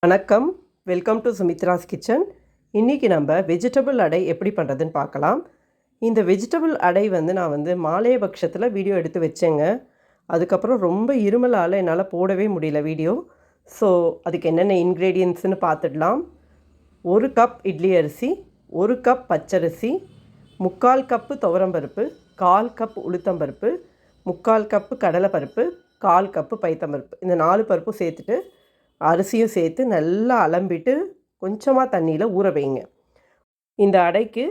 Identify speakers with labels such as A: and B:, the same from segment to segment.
A: வணக்கம், welcome to Sumitra's kitchen. இன்றைக்கி நம்ம வெஜிடபிள் அடை எப்படி பண்ணுறதுன்னு பார்க்கலாம். இந்த வெஜிடபிள் அடை நான் மாலைய பட்சத்தில் வீடியோ எடுத்து வச்சேங்க. அதுக்கப்புறம் ரொம்ப இருமலால் என்னால் போடவே முடியல வீடியோ. ஸோ அதுக்கு என்னென்ன இன்க்ரீடியன்ட்ஸ்னு பார்த்துடலாம். 1 கப் இட்லி அரிசி, 1 கப் பச்சரிசி, 3/4 கப்பு துவரம்பருப்பு, 1/4 கப் உளுத்தம்பருப்பு, 3/4 கப்பு கடலைப்பருப்பு, 1/4 கப்பு பைத்தம்பருப்பு. இந்த 4 பருப்பும் சேர்த்துட்டு அரிசியும் சேர்த்து நல்லா அலம்பிட்டு கொஞ்சமாக தண்ணியில் ஊற வைங்க. இந்த அடைக்கு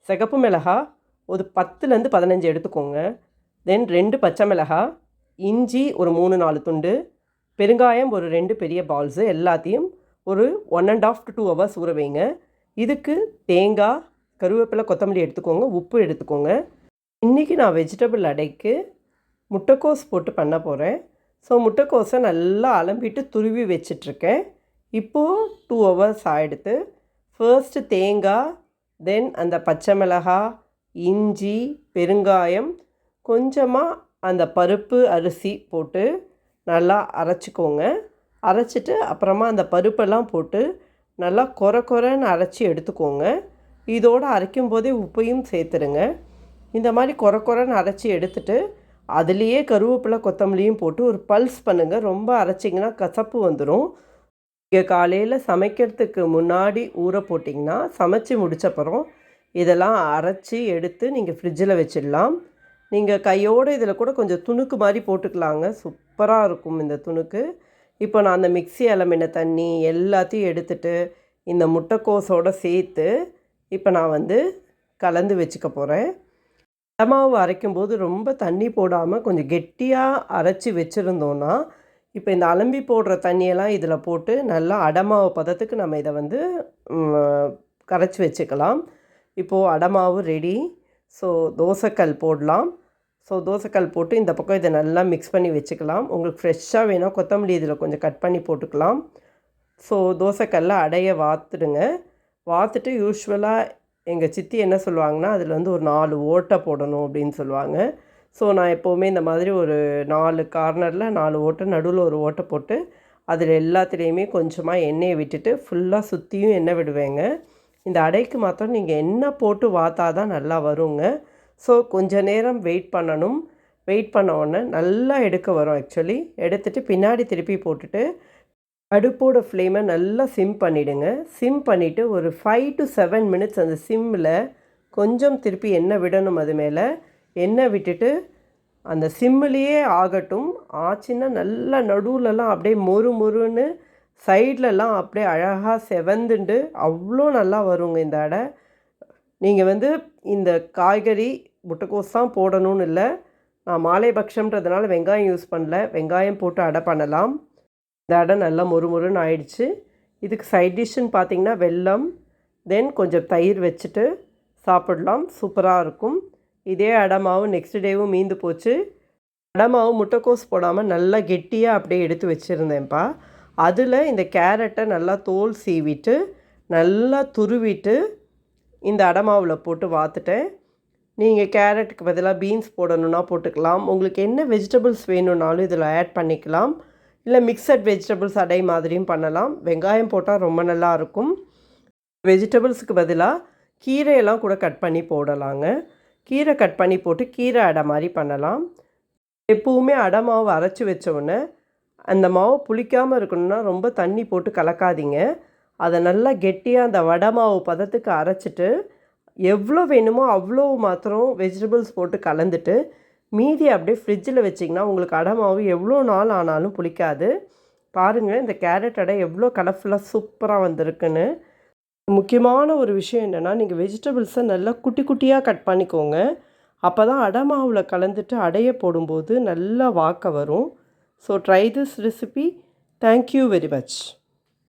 A: சிகப்பு மிளகாய் ஒரு 10லேருந்து 15 எடுத்துக்கோங்க. தென் 2 பச்சை மிளகாய், இஞ்சி ஒரு 3-4 துண்டு, பெருங்காயம் ஒரு 2 பெரிய பால்ஸு, எல்லாத்தையும் ஒரு 1.5 to 2 hours ஊற வைங்க. இதுக்கு தேங்காய், கருவேப்பிலை, கொத்தமல்லி எடுத்துக்கோங்க, உப்பு எடுத்துக்கோங்க. இன்றைக்கி நான் வெஜிடபிள் அடைக்கு முட்டைக்கோஸ் போட்டு பண்ண போகிறேன். ஸோ முட்டைக்கோஸை நல்லா அலம்பிட்டு துருவி வச்சிட்ருக்கேன். இப்போது 2 hours ஆகிடுது. ஃபர்ஸ்ட்டு தேங்காய், தென் அந்த பச்சை மிளகாய், இஞ்சி, பெருங்காயம், கொஞ்சமாக அந்த பருப்பு அரிசி போட்டு நல்லா அரைச்சிக்கோங்க. அரைச்சிட்டு அப்புறமா அந்த பருப்பெல்லாம் போட்டு நல்லா கொரன்னு அரைச்சி எடுத்துக்கோங்க. இதோடு அரைக்கும் போதே உப்பையும் சேர்த்துருங்க. இந்த மாதிரி கொரன்னு அரைச்சி எடுத்துட்டு அதுலேயே கருவேப்பிலை, கொத்தமல்லியும் போட்டு ஒரு பல்ஸ் பண்ணுங்கள். ரொம்ப அரைச்சிங்கன்னா கசப்பு வந்துடும். நீங்கள் காலையில் சமைக்கிறதுக்கு முன்னாடி ஊற போட்டிங்கன்னா சமைச்சி முடித்தப்புறம் இதெல்லாம் அரைச்சி எடுத்து நீங்கள் ஃப்ரிட்ஜில் வச்சிடலாம். நீங்கள் கையோடு இதில் கூட கொஞ்சம் துணுக்கு மாதிரி போட்டுக்கலாங்க. சூப்பராக இருக்கும் இந்த துணுக்கு. இப்போ நான் அந்த மிக்ஸி அலமின தண்ணி எல்லாத்தையும் எடுத்துகிட்டு இந்த முட்டைக்கோஸோடு சேர்த்து இப்போ நான் கலந்து வச்சுக்க போகிறேன். அடமாவு அரைக்கும்போது ரொம்ப தண்ணி போடாமல் கொஞ்சம் கெட்டியாக அரைச்சி வச்சுருந்தோன்னா இப்போ இந்த அலம்பி போடுற தண்ணியெல்லாம் இதில் போட்டு நல்லா அடமாவு பதத்துக்கு நம்ம இதை கரைச்சி வச்சுக்கலாம். இப்போது அடமாவு ரெடி. ஸோ தோசைக்கல் போடலாம். ஸோ தோசைக்கல் போட்டு இந்த பக்கம் இதை நல்லா மிக்ஸ் பண்ணி வச்சுக்கலாம். உங்களுக்கு ஃப்ரெஷ்ஷாக வேணும் கொத்தமல்லி இதில் கொஞ்சம் கட் பண்ணி போட்டுக்கலாம். ஸோ தோசைக்கல்ல அடைய வாத்துடுங்க. வாத்துட்டு யூஸ்வலாக எங்கள் சித்தி என்ன சொல்லுவாங்கன்னா அதில் ஒரு 4 ஓட்டை போடணும் அப்படின்னு சொல்லுவாங்க. ஸோ நான் எப்போவுமே இந்த மாதிரி ஒரு 4 கார்னரில் 4 ஓட்டை, நடுவில் ஒரு ஓட்டை போட்டு அதில் எல்லாத்துலேயுமே கொஞ்சமாக எண்ணெயை விட்டுட்டு ஃபுல்லாக சுற்றியும் எண்ணெய் விடுவேங்க. இந்த அடைக்கு மாத்திரம் நீங்கள் எண்ணெய் போட்டு வாத்தா தான் நல்லா வருங்க. ஸோ கொஞ்சம் நேரம் வெயிட் பண்ணணும். வெயிட் பண்ண உடனே நல்லா எடுக்க வரும். ஆக்சுவலி எடுத்துகிட்டு பின்னாடி திருப்பி போட்டுட்டு அடுப்போட ஃப்ளேமை நல்லா சிம் பண்ணிவிடுங்க. சிம் பண்ணிவிட்டு ஒரு 5 to 7 minutes அந்த சிம்மில் கொஞ்சம் திருப்பி எண்ணெய் விடணும். அது மேலே எண்ணெய் விட்டுட்டு அந்த சிம்மிலேயே ஆகட்டும். ஆச்சுன்னா நல்லா நடுவுலலாம் அப்படியே மொறுன்னு சைட்லலாம் அப்படியே அழகாக செவந்துண்டு அவ்வளோ நல்லா வருங்க இந்த அடை. நீங்கள் இந்த காய்கறி முட்டைக்கோஸ் தான் போடணும்னு இல்லை. நான் மாலைபக்ஷம்ன்றதுனால வெங்காயம் யூஸ் பண்ணல. வெங்காயம் போட்டு அடை பண்ணலாம். இந்த அடை நல்லா மொறுன்னு ஆயிடுச்சு. இதுக்கு சைட் டிஷ்ஷுன்னு பார்த்தீங்கன்னா வெல்லம், தென் கொஞ்சம் தயிர் வச்சுட்டு சாப்பிடலாம். சூப்பராக இருக்கும். இதே அடை மாவு நெக்ஸ்ட் டேவும் மீந்து போச்சு. அடை மாவு முட்டைக்கோஸ் போடாமல் நல்லா கெட்டியாக அப்படியே எடுத்து வச்சுருந்தேன்ப்பா. அதில் இந்த கேரட்டை நல்லா தோல் சீவிட்டு நல்லா துருவிட்டு இந்த அடை மாவில் போட்டு வாத்துட்டேன். நீங்கள் கேரட்டுக்கு பதிலாக பீன்ஸ் போடணுன்னா போட்டுக்கலாம். உங்களுக்கு என்ன வெஜிடபிள்ஸ் வேணும்னாலும் இதில் ஆட் பண்ணிக்கலாம். இல்லை மிக்சட் வெஜிடபிள்ஸ் அடை மாதிரியும் பண்ணலாம். வெங்காயம் போட்டால் ரொம்ப நல்லாயிருக்கும். வெஜிடபிள்ஸுக்கு பதிலாக கீரையெல்லாம் கூட கட் பண்ணி போடலாங்க. கீரை கட் பண்ணி போட்டு கீரை அடை மாதிரி பண்ணலாம். எப்போவுமே அடை மாவு அரைச்சி வச்சோடனே அந்த மாவு புளிக்காமல் இருக்கணும்னா ரொம்ப தண்ணி போட்டு கலக்காதீங்க. அதை நல்லா கெட்டியாக அந்த வடை மாவு பதத்துக்கு அரைச்சிட்டு எவ்வளோ வேணுமோ அவ்வளோ மாத்திரம் வெஜிடபிள்ஸ் போட்டு கலந்துட்டு மீதி அப்படியே ஃப்ரிட்ஜில் வச்சிங்கன்னா உங்களுக்கு அடை மாவு எவ்வளோ நாள் ஆனாலும் புளிக்காது. பாருங்கள் இந்த கேரட் அடை எவ்வளோ கலர்ஃபுல்லாக சூப்பராக வந்திருக்குன்னு. முக்கியமான ஒரு விஷயம் என்னென்னா நீங்கள் வெஜிடபிள்ஸை நல்லா குட்டி குட்டியாக கட் பண்ணிக்கோங்க. அப்போ தான் அடை மாவில் கலந்துட்டு அடையை போடும்போது நல்லா வாக்க வரும். So try this recipe. Thank you very much.